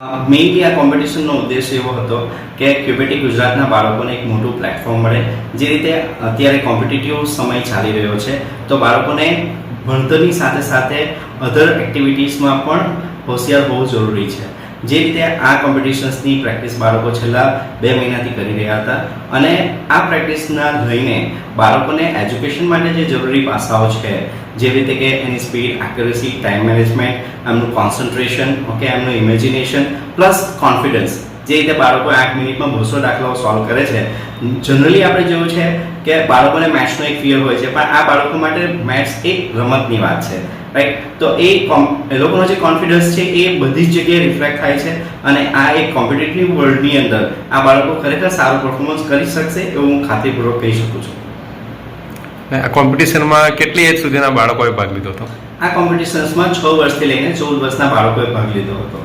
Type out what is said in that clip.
Mainly આ કોમ્પિટિશનનો ઉદ્દેશ એવો હતો કે ક્યુબેટિક ગુજરાતના બાળકોને એક મોટું પ્લેટફોર્મ મળે. જે રીતે અત્યારે કોમ્પિટિટિવ સમય ચાલી રહ્યો છે તો બાળકોને ભણતરની સાથે સાથે અધર એક્ટિવિટીઝમાં પણ હોશિયાર હોવું જરૂરી છે. જે રીતે આ કોમ્પિટિશન્સની પ્રેક્ટિસ બાળકો છેલ્લા 2 મહિનાથી કરી રહ્યા હતા અને આ પ્રેક્ટિસના લઈને બાળકોને એજ્યુકેશન માટે જે જરૂરી પાસાઓ છે જેવી રીતે કે એની સ્પીડ, એક્યુરેસી, ટાઈમ મેનેજમેન્ટ, એમનું કોન્સન્ટ્રેશન, એમનું ઇમેજિનેશન પ્લસ કોન્ફિડન્સ. જે રીતે બાળકો 8 મિનિટમાં 200 દાખલાઓ સોલ્વ કરે છે. જનરલી આપણે જોયું છે કે બાળકોને મેથ્સનો એક ફિયર હોય છે, પણ આ બાળકો માટે મેથ્સ એક રમતની વાત છે, રાઈટ? તો એ લોકોનો જે કોન્ફિડન્સ છે એ બધી જ જગ્યાએ રિફ્લેક્ટ થાય છે અને આ એક કોમ્પિટિટિવ વર્લ્ડની અંદર આ બાળકો ખરેખર સારું પરફોર્મન્સ કરી શકશે એવું હું ખાતરીપૂર્વક કહી શકું છું. આ કોમ્પિટિશનમાં કેટલી એજ સુધીના બાળકોએ ભાગ લીધો હતો? આ કોમ્પિટિશન્સમાં 6 વર્ષથી લઈને 14 વર્ષના બાળકોએ ભાગ લીધો હતો.